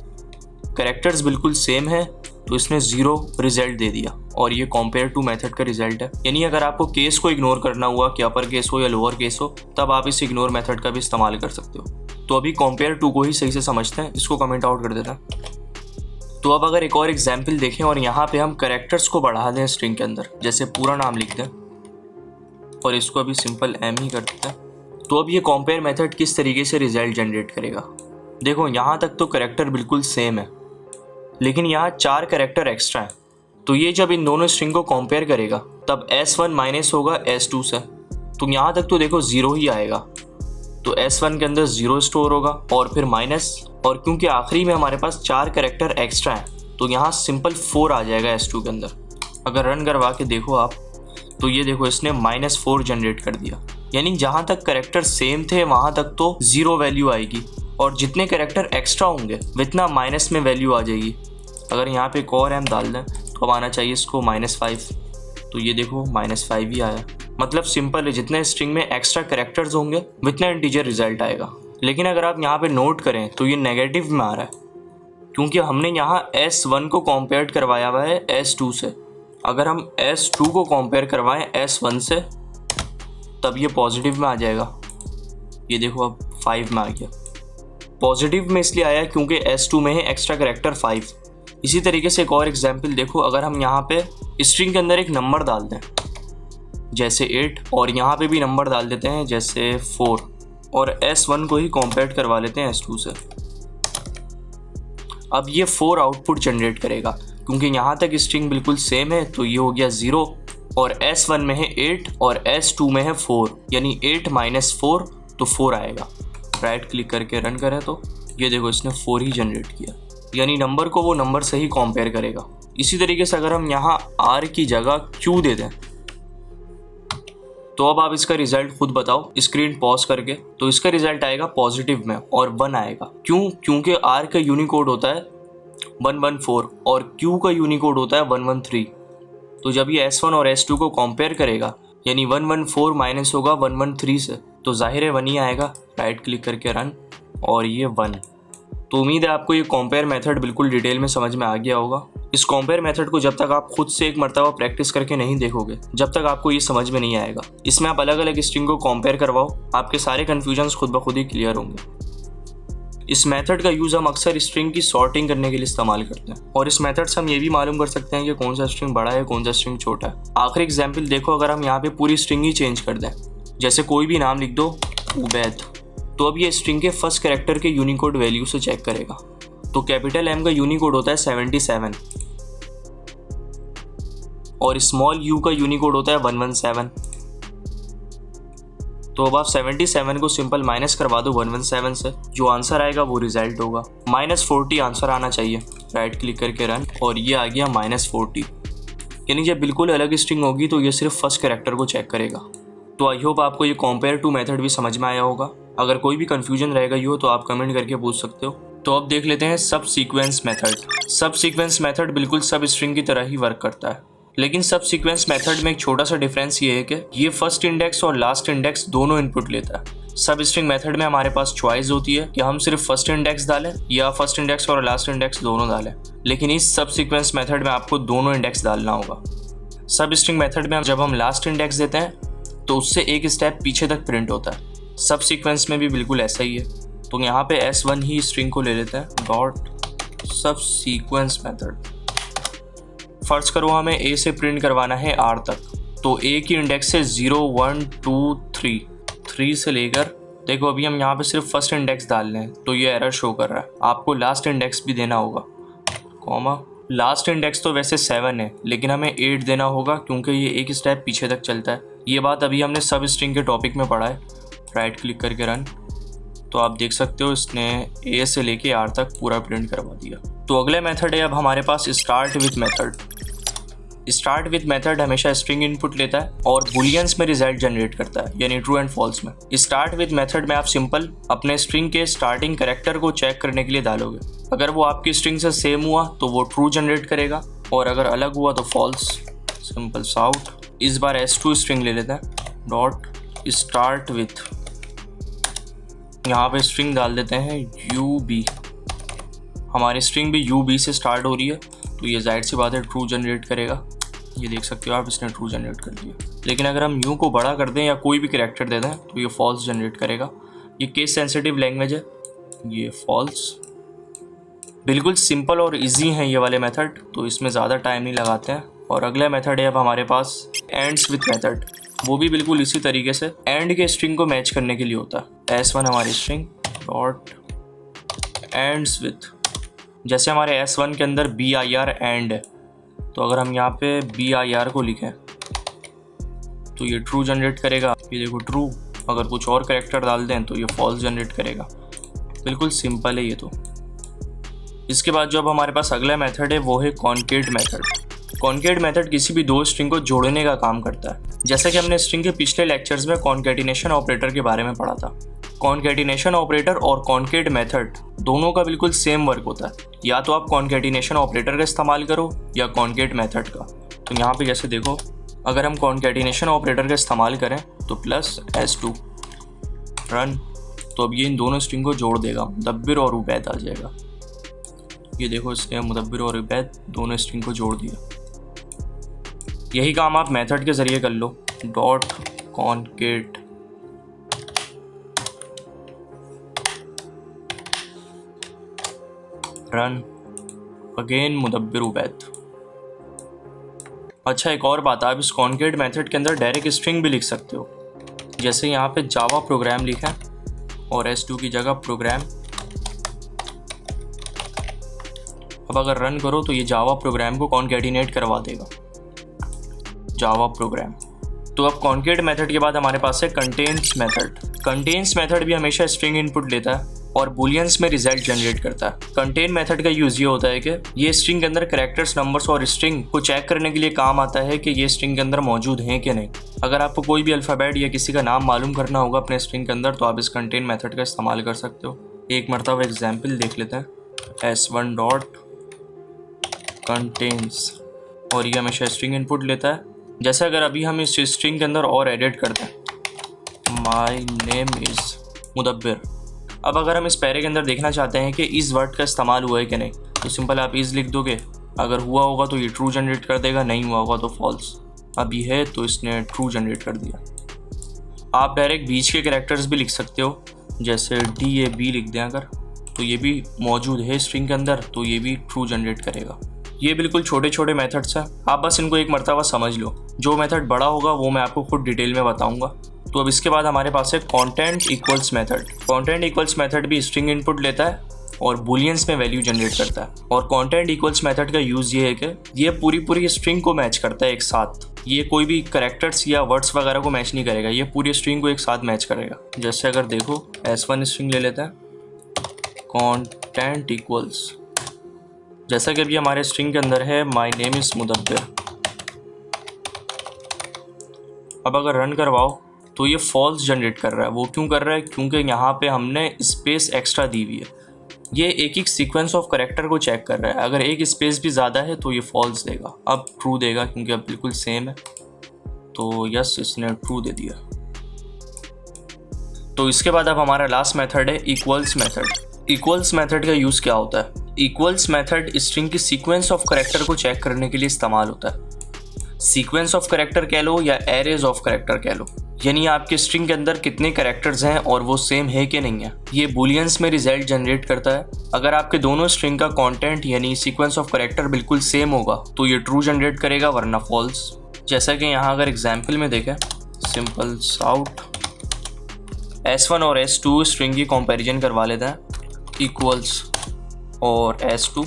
कैरेक्टर्स बिल्कुल सेम है, तो इसने 0 रिजल्ट दे दिया और ये कंपेयर टू मेथड का रिजल्ट है। यानी अगर आपको केस को इग्नोर करना हुआ कि अपर केस हो या लोअर केस हो तब आप इस इग्नोर मेथड का भी इस्तेमाल कर सकते हो। तो अभी कंपेयर टू को ही सही से समझते हैं, इसको कमेंट आउट कर देना। तो अब अगर एक और एग्जाम्पल देखें और यहाँ पे हम कैरेक्टर्स को बढ़ा दें स्ट्रिंग के अंदर, जैसे पूरा नाम लिख दें और इसको अभी सिंपल M ही कर देते हैं। तो अब ये कंपेयर मेथड किस तरीके से रिजल्ट जनरेट करेगा। देखो यहाँ तक तो कैरेक्टर बिल्कुल सेम है, लेकिन यहाँ 4 कैरेक्टर एक्स्ट्रा हैं। तो ये जब इन दोनों स्ट्रिंग को कंपेयर करेगा तब S1 माइनस होगा S2 से, तो यहाँ तक तो देखो 0 ही आएगा। तो S1 के अंदर 0 स्टोर होगा और फिर माइनस, और क्योंकि आखिरी में हमारे पास 4 कैरेक्टर एक्स्ट्रा हैं तो यहाँ सिंपल 4 आ जाएगा S2 के अंदर। अगर रन करवा के देखो आप तो ये देखो इसने -4 जनरेट कर दिया। यानी जहाँ तक कैरेक्टर सेम थे वहाँ तक तो 0 वैल्यू आएगी और जितने कैरेक्टर एक्स्ट्रा होंगे उतना माइनस में वैल्यू आ जाएगी। अगर यहाँ पे एक और M डाल दें तो अब आना चाहिए इसको -5, तो ये देखो -5 ही आया। मतलब सिंपल है, जितने स्ट्रिंग में एक्स्ट्रा कैरेक्टर्स होंगे उतना इंटीजर रिजल्ट आएगा। लेकिन अगर आप यहाँ पे नोट करें तो ये नेगेटिव में आ रहा है, क्योंकि हमने यहाँ S1 को कंपेयर करवाया हुआ है S2 से। अगर हम S2 को कंपेयर करवाएं S1 से तब ये पॉजिटिव में आ जाएगा। ये देखो अब 5 में आ गया। पॉजिटिव में इसलिए आया क्योंकि S2 में है एक्स्ट्रा कैरेक्टर 5। इसी तरीके से एक और एग्जाम्पल देखो, अगर हम यहाँ पे स्ट्रिंग के अंदर एक नंबर डाल दें जैसे 8 और यहाँ पे भी नंबर डाल देते हैं जैसे 4 और S1 को ही कंपेयर करवा लेते हैं S2 से। अब ये 4 आउटपुट जनरेट करेगा, क्योंकि यहाँ तक स्ट्रिंग बिल्कुल सेम है। तो ये हो गया 0 और S1 में है 8 और S2 में है 4, यानी 8 माइनस 4 तो 4 आएगा। राइट क्लिक करके रन करें तो ये देखो इसने 4 ही जनरेट किया, यानी नंबर को वो नंबर से ही कंपेयर करेगा। इसी तरीके से अगर हम यहाँ R की जगह Q दे दें तो अब आप इसका रिजल्ट खुद बताओ स्क्रीन पॉज करके। तो इसका रिजल्ट आएगा पॉजिटिव में और 1 आएगा। क्यों? क्योंकि R का यूनिकोड होता है 114 और Q का यूनिकोड होता है 113। तो जब ये S1 और S2 को कंपेयर करेगा यानी 114 माइनस होगा 113 से, तो जाहिर है 1 ही आएगा। राइट क्लिक करके रन और ये 1। तो उम्मीद है आपको ये कंपेयर मेथड बिल्कुल डिटेल में समझ में आ गया होगा। इस कंपेयर मेथड को जब तक आप खुद से एक मरतबा प्रैक्टिस करके नहीं देखोगे जब तक आपको ये समझ में नहीं आएगा। इसमें आप अलग अलग स्ट्रिंग को कंपेयर करवाओ, आपके सारे कन्फ्यूजन्स खुद ब खुद ही क्लियर होंगे। इस मेथड का यूज़ हम अक्सर स्ट्रिंग की सॉर्टिंग करने के लिए इस्तेमाल करते हैं और इस मेथड से हम ये भी मालूम कर सकते हैं कि कौन सा स्ट्रिंग बड़ा है कौन सा स्ट्रिंग छोटा है। आखिरी एग्जाम्पल देखो, अगर हम यहाँ पे पूरी स्ट्रिंग ही चेंज कर दें, जैसे कोई भी नाम लिख दो उबैद, तो अब ये स्ट्रिंग के फर्स्ट कैरेक्टर के यूनिकोड वैल्यू से चेक करेगा। तो कैपिटल M का यूनिकोड होता है 77 और स्मॉल u का यूनिकोड होता है 117। तो अब आप 77 को सिंपल माइनस करवा दो 117 से, जो आंसर आएगा वो रिजल्ट होगा। -40 आंसर आना चाहिए। राइट क्लिक करके रन और ये आ गया -40। यानी जब बिल्कुल अलग स्ट्रिंग होगी तो ये सिर्फ फर्स्ट कैरेक्टर को चेक करेगा। तो आई होप आपको ये कंपेयर टू मेथड भी समझ में आया होगा। अगर कोई भी कंफ्यूजन रहेगा यूँ तो आप कमेंट करके पूछ सकते हो। तो अब देख लेते हैं सब सीक्वेंस मेथड। सब सीक्वेंस मेथड बिल्कुल सब स्ट्रिंग की तरह ही वर्क करता है, लेकिन सब सीक्वेंस मेथड में एक छोटा सा डिफरेंस ये है कि ये फर्स्ट इंडेक्स और लास्ट इंडेक्स दोनों इनपुट लेता है। सब स्ट्रिंग मेथड में हमारे पास चॉइस होती है कि हम सिर्फ फर्स्ट इंडेक्स डालें या फर्स्ट इंडेक्स और लास्ट इंडेक्स दोनों डालें, लेकिन इस सब सीक्वेंस मेथड में आपको दोनों इंडेक्स डालना होगा। सब स्ट्रिंग मेथड में जब हम लास्ट इंडेक्स देते हैं तो उससे एक स्टेप पीछे तक प्रिंट होता है। सब सीक्वेंस में भी बिल्कुल ऐसा ही है। तो यहाँ पे S1 ही स्ट्रिंग को ले लेते हैं, डॉट सब सीक्वेंस मेथड। फर्ज करो हमें A से प्रिंट करवाना है R तक, तो A की इंडेक्स है 0 1 2 3, 3 से लेकर, देखो अभी हम यहाँ पे सिर्फ फर्स्ट इंडेक्स डाल रहे हैं तो ये एरर शो कर रहा है। आपको लास्ट इंडेक्स भी देना होगा, कॉमा। लास्ट इंडेक्स तो वैसे 7 है, लेकिन हमें 8 देना होगा क्योंकि ये एक स्टेप पीछे तक चलता है। ये बात अभी हमने सब स्ट्रिंग के टॉपिक में पढ़ा है। राइट क्लिक करके रन, तो आप देख सकते हो इसने A से लेके R तक पूरा प्रिंट करवा दिया। तो अगले मेथड है अब हमारे पास start with method. Start with method हमेशा स्ट्रिंग इनपुट लेता है और बुलियंस में रिजल्ट जनरेट करता है, यानी ट्रू एंड फॉल्स में। स्टार्ट विथ मेथड में आप सिंपल अपने स्ट्रिंग के स्टार्टिंग कैरेक्टर को चेक करने के लिए डालोगे। अगर वो आपकी स्ट्रिंग से सेम हुआ तो वो ट्रू जनरेट करेगा और अगर अलग हुआ तो फॉल्स। सिंपल साउट। इस बार S2 स्ट्रिंग ले लेते हैं, डॉट स्टार्ट विथ, यहाँ पे स्ट्रिंग डाल देते हैं UB। हमारी स्ट्रिंग भी UB से स्टार्ट हो रही है तो ये जाहिर सी बात है ट्रू जनरेट करेगा। ये देख सकते हो आप, इसने ट्रू जनरेट कर दिया। लेकिन अगर हम U को बड़ा कर दें या कोई भी कैरेक्टर दे दें तो ये फॉल्स जनरेट करेगा। ये केस सेंसिटिव लैंग्वेज है, ये फॉल्स। बिल्कुल सिंपल और इजी हैं ये वाले मेथड, तो इसमें ज़्यादा टाइम नहीं लगाते हैं। और अगला मेथड है अब हमारे पास एंड्स विथ मेथड। वो भी बिल्कुल इसी तरीके से एंड के स्ट्रिंग को मैच करने के लिए होता है। S1 हमारी स्ट्रिंग, डॉट एंड्स विथ। जैसे हमारे S1 के अंदर BIR एंड है, तो अगर हम यहाँ पे BIR को लिखें तो ये ट्रू जनरेट करेगा। ये देखो ट्रू। अगर कुछ और कैरेक्टर डाल दें तो ये फॉल्स जनरेट करेगा। बिल्कुल सिंपल है ये तो। इसके बाद जो अब हमारे पास अगला मेथड है वो है कॉन्केट मेथड। कॉन्केट मेथड किसी भी दो स्ट्रिंग को जोड़ने का काम करता है। जैसा कि हमने स्ट्रिंग के पिछले लेक्चर्स में कॉन्केटिनेशन ऑपरेटर के बारे में पढ़ा था। कॉन्केटिनेशन ऑपरेटर और कॉन्केट मेथड दोनों का बिल्कुल सेम वर्क होता है। या तो आप कॉन्केटिनेशन ऑपरेटर का इस्तेमाल करो या कॉन्केट मेथड का। तो यहाँ पे जैसे देखो, अगर हम कॉन्केटिनेशन ऑपरेटर का इस्तेमाल करें तो प्लस S2 रन, तो अब ये इन दोनों स्ट्रिंग को जोड़ देगा, मुदब्बिर और उबैद आ जाएगा। ये देखो, इसने मुदब्बिर और उबैद दोनों स्ट्रिंग को जोड़ दिया। यही काम आप मेथड के जरिए कर लो, dot concat run, again Mudabbir Ubaid. अच्छा, एक और बात, आप इस कॉन्केट मेथड के अंदर डायरेक्ट स्ट्रिंग भी लिख सकते हो। जैसे यहाँ पे जावा प्रोग्राम लिखा और S2 की जगह प्रोग्राम। अब अगर रन करो तो ये जावा प्रोग्राम को कॉन्केटिनेट करवा देगा, जावा प्रोग्राम। तो अब कॉन्केट मेथड के बाद हमारे पास है कंटेन्स मेथड। कंटेन्स मेथड भी हमेशा स्ट्रिंग इनपुट लेता है और बुलियंस में रिजल्ट जनरेट करता है। कंटेन मेथड का यूज ये होता है कि ये स्ट्रिंग के अंदर कैरेक्टर्स, नंबर्स और स्ट्रिंग को चेक करने के लिए काम आता है कि ये स्ट्रिंग के अंदर मौजूद हैं कि नहीं। अगर आपको कोई भी अल्फ़ाबेट या किसी का नाम मालूम करना होगा अपने स्ट्रिंग के अंदर तो आप इस कंटेन मेथड का इस्तेमाल कर सकते हो। एक मरतबा एग्जाम्पल देख लेते हैं, S1 डॉट कंटेन्स, और ये हमेशा स्ट्रिंग इनपुट लेता है। जैसे अगर अभी हम इस स्ट्रिंग के अंदर और एडिट करते हैं, माई नेम इज़ मुदब्बिर। अब अगर हम इस पैरे के अंदर देखना चाहते हैं कि इस वर्ड का इस्तेमाल हुआ है कि नहीं, तो सिंपल आप इज़ लिख दोगे। अगर हुआ होगा तो ये ट्रू जनरेट कर देगा, नहीं हुआ होगा तो फॉल्स। अभी है तो इसने ट्रू जनरेट कर दिया। आप डायरेक्ट बीच के कैरेक्टर्स भी लिख सकते हो, जैसे DAB लिख दें अगर, तो ये भी मौजूद है स्ट्रिंग के अंदर, तो ये भी ट्रू जनरेट करेगा। ये बिल्कुल छोटे छोटे मेथड्स हैं, आप बस इनको एक मरतबा समझ लो। जो मेथड बड़ा होगा वो मैं आपको खुद डिटेल में बताऊंगा। तो अब इसके बाद हमारे पास है content equals method. Content equals method भी स्ट्रिंग इनपुट लेता है और बुलियंस में वैल्यू जनरेट करता है। और कंटेंट इक्वल्स मेथड का यूज़ ये है कि ये पूरी स्ट्रिंग को मैच करता है एक साथ। ये कोई भी कैरेक्टर्स या वर्ड्स वगैरह को मैच नहीं करेगा, ये पूरी स्ट्रिंग को एक साथ मैच करेगा। जैसे अगर देखो, S1 स्ट्रिंग ले लेते हैं, कंटेंट इक्वल्स, जैसा कि अभी हमारे स्ट्रिंग के अंदर है माई नेम इज़ मुदब्बिर। अब अगर रन करवाओ तो ये फॉल्स जनरेट कर रहा है। वो क्यों कर रहा है? क्योंकि यहाँ पे हमने स्पेस एक्स्ट्रा दी हुई है। ये एक एक सीक्वेंस ऑफ करेक्टर को चेक कर रहा है। अगर एक स्पेस भी ज़्यादा है तो ये फॉल्स देगा, अब ट्रू देगा क्योंकि अब बिल्कुल सेम है। तो यस, इसने ट्रू दे दिया। तो इसके बाद अब हमारा लास्ट मेथड है इक्वल्स मेथड। इक्वल्स मेथड का यूज़ क्या होता है? इक्वल्स मेथड स्ट्रिंग की सीक्वेंस ऑफ करेक्टर को चेक करने के लिए इस्तेमाल होता है। सीक्वेंस ऑफ करेक्टर कह लो या एरेज ऑफ करेक्टर कह लो, यानी आपके स्ट्रिंग के अंदर कितने करेक्टर्स हैं और वो सेम है कि नहीं है, ये बूलियंस में रिजल्ट जनरेट करता है। अगर आपके दोनों स्ट्रिंग का कंटेंट यानी सीक्वेंस ऑफ करेक्टर बिल्कुल सेम होगा तो ये ट्रू जनरेट करेगा, वरना फॉल्स। जैसा कि यहाँ अगर एग्जाम्पल में देखें, सिंपल साउट S1 और S2 स्ट्रिंग की कंपैरिजन करवा लेते हैं, इक्वल्स और S2।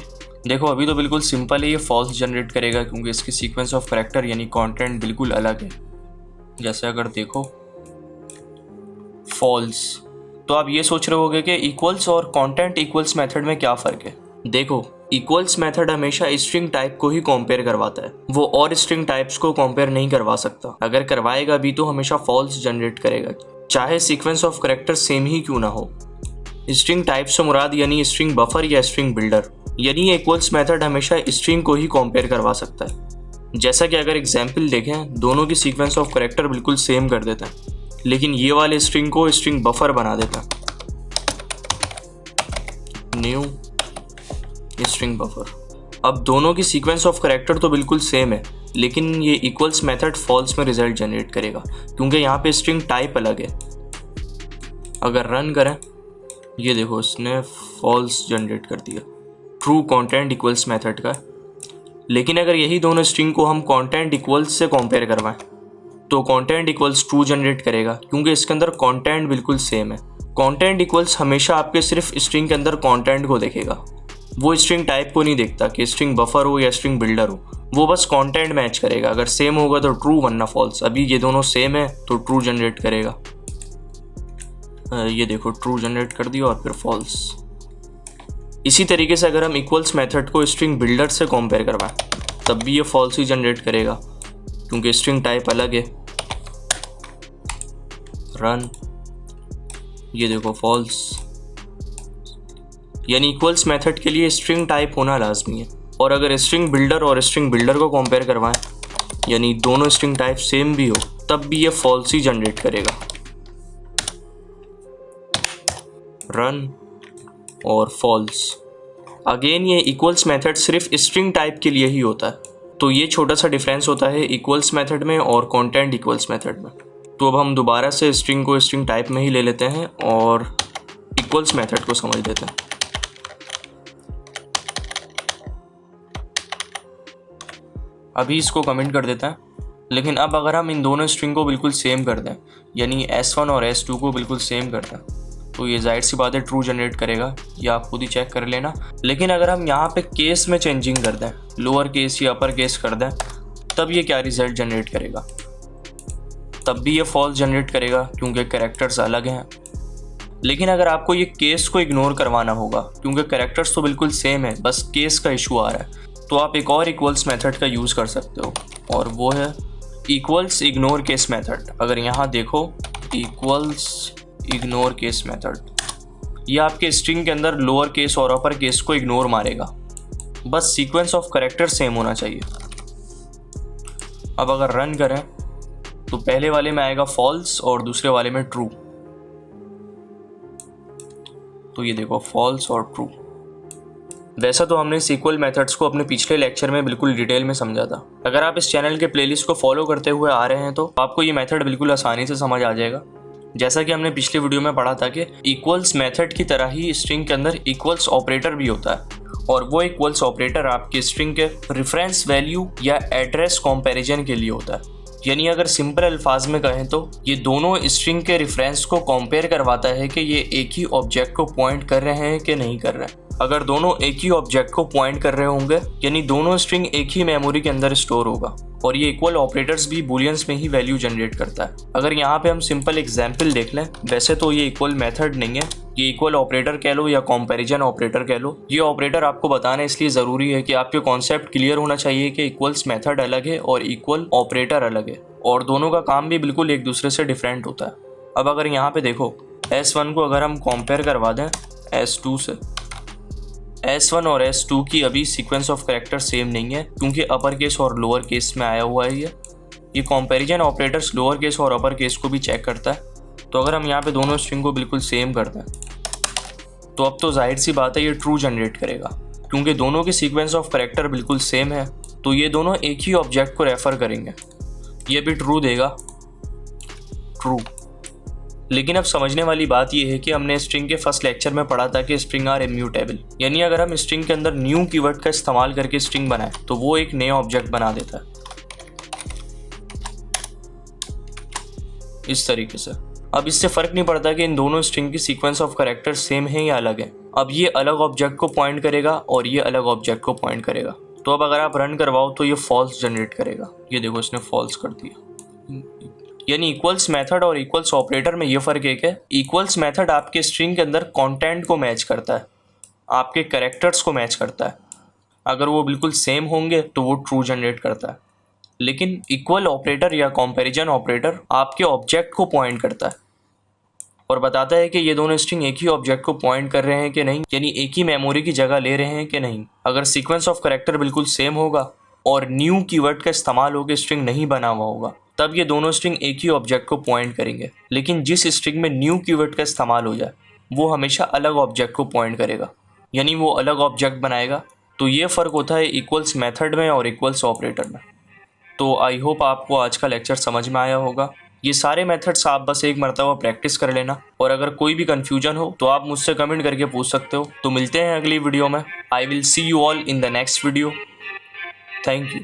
देखो अभी तो बिल्कुल सिंपल है, ये फॉल्स जनरेट करेगा क्योंकि इसकी सीक्वेंस ऑफ करेक्टर यानी कंटेंट बिल्कुल अलग है। जैसे अगर देखो फॉल्स, तो आप ये सोच रहे होगे कि इक्वल्स और कंटेंट इक्वल्स मेथड में क्या फ़र्क है। देखो इक्वल्स मेथड हमेशा स्ट्रिंग टाइप को ही कंपेयर करवाता है, वो और स्ट्रिंग टाइप्स को कंपेयर नहीं करवा सकता। अगर करवाएगा भी तो हमेशा फॉल्स जनरेट करेगा, चाहे सीक्वेंस ऑफ करेक्टर सेम ही क्यों ना हो। स्ट्रिंग टाइप से मुराद यानी स्ट्रिंग बफर या स्ट्रिंग बिल्डर, यानी इक्वल्स मेथड हमेशा स्ट्रिंग को ही कंपेयर करवा सकता है। जैसा कि अगर एग्जाम्पल देखें, दोनों की सीक्वेंस ऑफ करेक्टर बिल्कुल सेम कर देते हैं, लेकिन ये वाले स्ट्रिंग को स्ट्रिंग बफर बना देता है, न्यू स्ट्रिंग बफर। अब दोनों की सीक्वेंस ऑफ करेक्टर तो बिल्कुल सेम है, लेकिन ये इक्वल्स मेथड फॉल्स में रिजल्ट जनरेट करेगा क्योंकि यहाँ पे स्ट्रिंग टाइप अलग है। अगर रन करें, ये देखो इसने फॉल्स जनरेट कर दिया, ट्रू कंटेंट इक्वल्स मेथड का। लेकिन अगर यही दोनों स्ट्रिंग को हम कंटेंट इक्वल्स से कंपेयर करवाएं तो कंटेंट इक्वल्स ट्रू जनरेट करेगा क्योंकि इसके अंदर कंटेंट बिल्कुल सेम है। कंटेंट इक्वल्स हमेशा आपके सिर्फ स्ट्रिंग के अंदर कंटेंट को देखेगा, वो स्ट्रिंग टाइप को नहीं देखता कि स्ट्रिंग बफर हो या स्ट्रिंग बिल्डर हो, वो बस कंटेंट मैच करेगा। अगर सेम होगा तो ट्रू, वरना फॉल्स। अभी ये दोनों सेम है तो ट्रू जनरेट करेगा, ये देखो ट्रू जनरेट कर दिया और फिर फॉल्स। इसी तरीके से अगर हम इक्वल्स मेथड को स्ट्रिंग बिल्डर से कंपेयर करवाएं तब भी ये फॉल्स ही जनरेट करेगा क्योंकि स्ट्रिंग टाइप अलग है। रन, ये देखो फॉल्स। यानी इक्वल्स मेथड के लिए स्ट्रिंग टाइप होना लाजमी है। और अगर स्ट्रिंग बिल्डर और स्ट्रिंग बिल्डर को कंपेयर करवाएं यानी दोनों स्ट्रिंग टाइप सेम भी हो तब भी ये फॉल्स ही जनरेट करेगा। रन और फॉल्स। अगेन ये इक्वल्स मेथड सिर्फ स्ट्रिंग टाइप के लिए ही होता है, तो ये छोटा सा डिफरेंस होता है इक्वल्स मेथड में और कंटेंट इक्वल्स मेथड में। तो अब हम दोबारा से स्ट्रिंग को स्ट्रिंग टाइप में ही ले लेते हैं और इक्वल्स मेथड को समझ लेते हैं। अभी इसको कमेंट कर देते हैं, लेकिन अब अगर हम इन दोनों स्ट्रिंग को बिल्कुल सेम कर दें यानी S1 और S2 को बिल्कुल सेम कर दें तो ये जाहिर सी बात है ट्रू जनरेट करेगा, ये आप खुद ही चेक कर लेना। लेकिन अगर हम यहाँ पे केस में चेंजिंग कर दें, लोअर केस या अपर केस कर दें, तब ये क्या रिजल्ट जनरेट करेगा? तब भी ये फॉल्स जनरेट करेगा क्योंकि कैरेक्टर्स अलग हैं। लेकिन अगर आपको ये केस को इग्नोर करवाना होगा क्योंकि कैरेक्टर्स तो बिल्कुल सेम है, बस केस का इशू आ रहा है, तो आप एक और इक्वल्स मेथड का यूज़ कर सकते हो और वो है इक्वल्स इग्नोर केस मेथड। अगर यहाँ देखो इक्वल्स इग्नोर केस मेथड, ये आपके स्ट्रिंग के अंदर लोअर केस और अपर केस को इग्नोर मारेगा, बस सीक्वेंस ऑफ कैरेक्टर सेम होना चाहिए। अब अगर रन करें तो पहले वाले में आएगा फॉल्स और दूसरे वाले में ट्रू। तो ये देखो फॉल्स और ट्रू। वैसा तो हमने इक्वल मेथड्स को अपने पिछले लेक्चर में बिल्कुल डिटेल में समझा था। अगर आप इस चैनल के प्लेलिस्ट को फॉलो करते हुए आ रहे हैं तो आपको ये मेथड बिल्कुल आसानी से समझ आ जाएगा। जैसा कि हमने पिछले वीडियो में पढ़ा था कि इक्वल्स मेथड की तरह ही स्ट्रिंग के अंदर इक्वल्स ऑपरेटर भी होता है और वो इक्वल्स ऑपरेटर आपकी स्ट्रिंग के रेफरेंस वैल्यू या एड्रेस कंपैरिजन के लिए होता है। यानी अगर सिंपल अल्फाज में कहें तो ये दोनों स्ट्रिंग के रेफरेंस को कंपेयर करवाता है कि ये एक ही ऑब्जेक्ट को पॉइंट कर रहे हैं कि नहीं कर रहे हैं। अगर दोनों एक ही ऑब्जेक्ट को पॉइंट कर रहे होंगे यानी दोनों स्ट्रिंग एक ही मेमोरी के अंदर स्टोर होगा और ये इक्वल ऑपरेटर्स भी बूलियंस में ही वैल्यू जनरेट करता है। अगर यहाँ पे हम सिंपल एग्जांपल देख लें, वैसे तो ये इक्वल मेथड नहीं है, ये इक्वल ऑपरेटर कह लो या कंपैरिजन ऑपरेटर कह लो। ये ऑपरेटर आपको बताना इसलिए ज़रूरी है कि आपके कॉन्सेप्ट क्लियर होना चाहिए कि इक्वल्स मेथड अलग है और इक्वल ऑपरेटर अलग है और दोनों का काम भी बिल्कुल एक दूसरे से डिफरेंट होता है। अब अगर यहाँ पे देखो S1 को अगर हम कंपेयर करवा दें S2 से S1 और S2 की अभी सीक्वेंस ऑफ कैरेक्टर सेम नहीं है, क्योंकि अपर केस और लोअर केस में आया हुआ है ये कंपैरिजन ऑपरेटर्स लोअर केस और अपर केस को भी चेक करता है। तो अगर हम यहाँ पे दोनों स्ट्रिंग को बिल्कुल सेम कर दें तो अब तो जाहिर सी बात है ये ट्रू जनरेट करेगा, क्योंकि दोनों की सीक्वेंस ऑफ कैरेक्टर बिल्कुल सेम है। तो ये दोनों एक ही ऑब्जेक्ट को रेफर करेंगे, ये भी ट्रू देगा, ट्रू। लेकिन अब समझने वाली बात यह है कि हमने स्ट्रिंग के फर्स्ट लेक्चर में पढ़ा था कि स्ट्रिंग आर इम्यूटेबल, यानी अगर हम स्ट्रिंग के अंदर न्यू कीवर्ड का इस्तेमाल करके स्ट्रिंग बनाए तो वो एक नया ऑब्जेक्ट बना देता है इस तरीके से। अब इससे फर्क नहीं पड़ता कि इन दोनों स्ट्रिंग की सीक्वेंस ऑफ कैरेक्टर सेम है या अलग है। अब ये अलग ऑब्जेक्ट को पॉइंट करेगा और ये अलग ऑब्जेक्ट को पॉइंट करेगा। तो अब अगर आप रन करवाओ तो ये फॉल्स जनरेट करेगा। ये देखो इसने फॉल्स कर दिया। यानी इक्वल्स मेथड और इक्वल्स ऑपरेटर में ये फ़र्क एक है, इक्वल्स मेथड आपके स्ट्रिंग के अंदर कंटेंट को मैच करता है, आपके कैरेक्टर्स को मैच करता है। अगर वो बिल्कुल सेम होंगे तो वो ट्रू जनरेट करता है। लेकिन इक्वल ऑपरेटर या कंपैरिजन ऑपरेटर आपके ऑब्जेक्ट को पॉइंट करता है और बताता है कि ये दोनों स्ट्रिंग एक ही ऑब्जेक्ट को पॉइंट कर रहे हैं कि नहीं, यानी एक ही मेमोरी की जगह ले रहे हैं कि नहीं। अगर सीक्वेंस ऑफ कैरेक्टर बिल्कुल सेम होगा और न्यू कीवर्ड का इस्तेमाल होकर स्ट्रिंग नहीं बना हुआ होगा तब ये दोनों स्ट्रिंग एक ही ऑब्जेक्ट को पॉइंट करेंगे। लेकिन जिस स्ट्रिंग में न्यू कीवर्ड का इस्तेमाल हो जाए वो हमेशा अलग ऑब्जेक्ट को पॉइंट करेगा, यानी वो अलग ऑब्जेक्ट बनाएगा। तो ये फ़र्क होता है इक्वल्स मेथड में और इक्वल्स ऑपरेटर में। तो आई होप आपको आज का लेक्चर समझ में आया होगा। ये सारे मेथड्स आप बस एक मरतबा प्रैक्टिस कर लेना, और अगर कोई भी कन्फ्यूजन हो तो आप मुझसे कमेंट करके पूछ सकते हो। तो मिलते हैं अगली वीडियो में। I will see you all in the next video. Thank you.